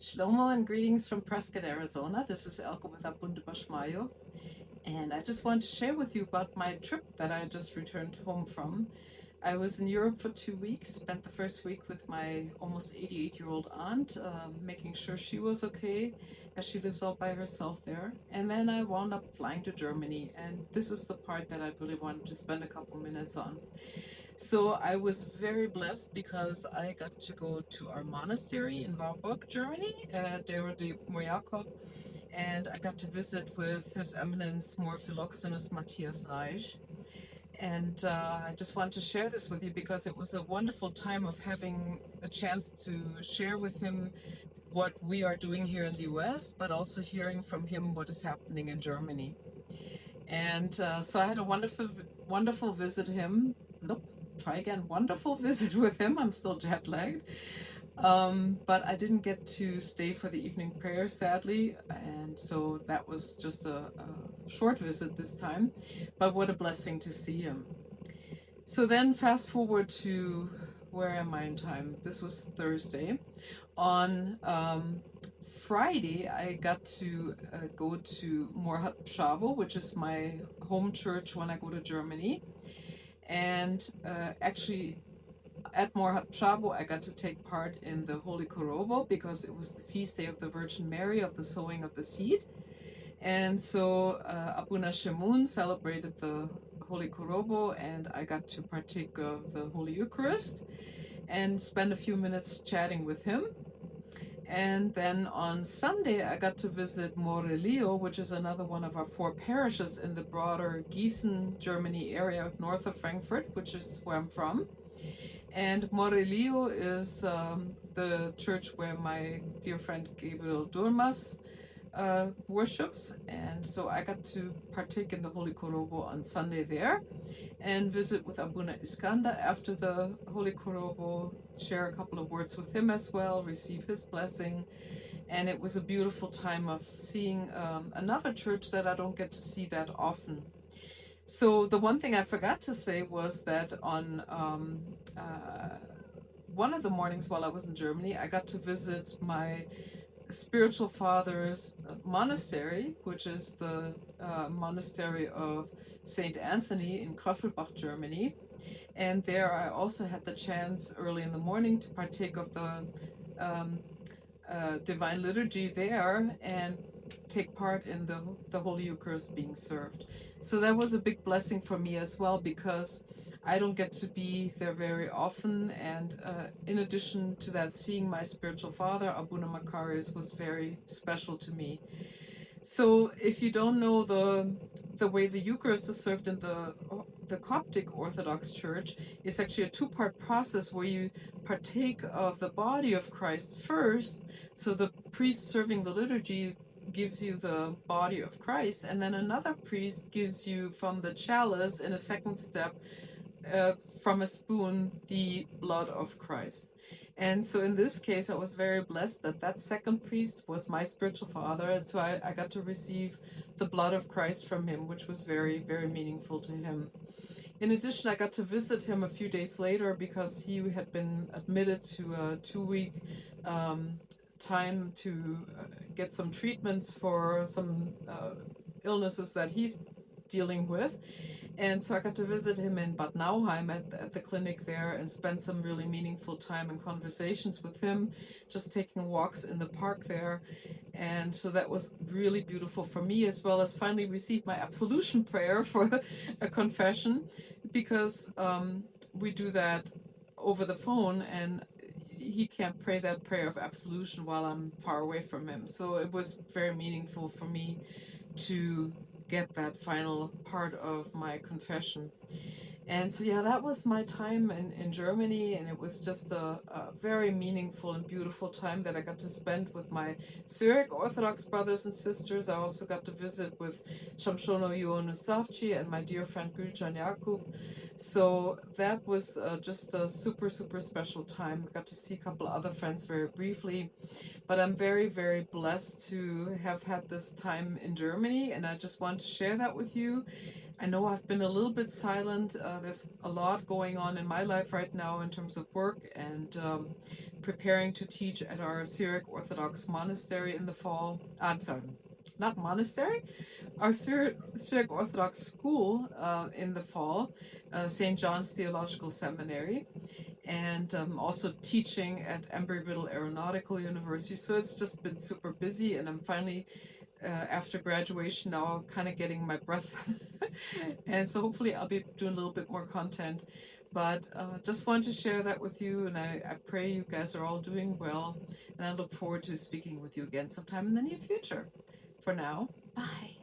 Shlomo and greetings from Prescott, Arizona. This is Elke with Abunde Bashmayo, and I just want to share with you about my trip that I just returned home from. I was in Europe for 2 weeks, spent the first week with my almost 88-year-old aunt, making sure she was okay as she lives all by herself there. And then I wound up flying to Germany, and this is the part that I really wanted to spend a couple minutes on. So I was very blessed because I got to go to our monastery in Warburg, Germany, Dero de Mojakob, and I got to visit with His Eminence More Philoxenus Matthias Reich. And I just want to share this with you because it was a wonderful time of having a chance to share with him what we are doing here in the US, but also hearing from him what is happening in Germany. And so I had a wonderful visit him. Nope, try again. Wonderful visit with him. I'm still jet lagged. But I didn't get to stay for the evening prayer, sadly. And so that was just a short visit this time. But what a blessing to see him. So then fast forward to where am I in time? This was Thursday. On Friday, I got to go to Morhat Pshavo, which is my home church when I go to Germany. And actually, at Morhat Pshavo, I got to take part in the Holy Korobo because it was the feast day of the Virgin Mary of the sowing of the seed. And so Abuna Shemun celebrated the Holy Korobo, and I got to partake of the Holy Eucharist and spend a few minutes chatting with him. And then on Sunday, I got to visit Morelio, which is another one of our four parishes in the broader Gießen, Germany area north of Frankfurt, which is where I'm from. And Morelio is the church where my dear friend Gabriel Durmas worships. And so I got to partake in the Holy Korobo on Sunday there and visit with Abuna Iskanda after the Holy Korobo, share a couple of words with him as well, receive his blessing. And it was a beautiful time of seeing another church that I don't get to see that often. So the one thing I forgot to say was that on one of the mornings while I was in Germany, I got to visit my spiritual father's monastery, which is the monastery of Saint Anthony in Kraffelbach, Germany. And there I also had the chance early in the morning to partake of the um, Divine Liturgy there and take part in the Holy Eucharist being served. So that was a big blessing for me as well because I don't get to be there very often. And in addition to that, seeing my spiritual father, Abuna Makarios, was very special to me. So if you don't know the way the Eucharist is served in the Coptic Orthodox Church, it's actually a two-part process where you partake of the body of Christ first. So the priest serving the liturgy gives you the body of Christ, and then another priest gives you from the chalice in a second step uh, from a spoon the blood of Christ. And so in this case, I was very blessed that that second priest was my spiritual father. And so I got to receive the blood of Christ from him, which was very, very meaningful to him. In addition, I got to visit him a few days later because he had been admitted to a 2 week time to get some treatments for some illnesses that he's dealing with. And so I got to visit him in Bad Nauheim at the clinic there and spend some really meaningful time and conversations with him, just taking walks in the park there. And so that was really beautiful for me, as well as finally receive my absolution prayer for a confession, because we do that over the phone and he can't pray that prayer of absolution while I'm far away from him. So it was very meaningful for me to get that final part of my confession. And so, yeah, that was my time in Germany, and it was just a very meaningful and beautiful time that I got to spend with my Syriac Orthodox brothers and sisters. I also got to visit with Shamshono Savci and my dear friend Gülcan Yakub. So that was just a super, super special time. I got to see a couple other friends very briefly. But I'm very, very blessed to have had this time in Germany, and I just want to share that with you. I know I've been a little bit silent. There's a lot going on in my life right now in terms of work and preparing to teach at our Syriac Orthodox monastery in the fall. I'm sorry, not monastery, our Syriac Orthodox school in the fall, St. John's Theological Seminary, and also teaching at Embry-Riddle Aeronautical University. So it's just been super busy, and I'm finally after graduation now kind of getting my breath. And so hopefully I'll be doing a little bit more content. But just wanted to share that with you, and I pray you guys are all doing well, and I look forward to speaking with you again sometime in the near future. For now, bye.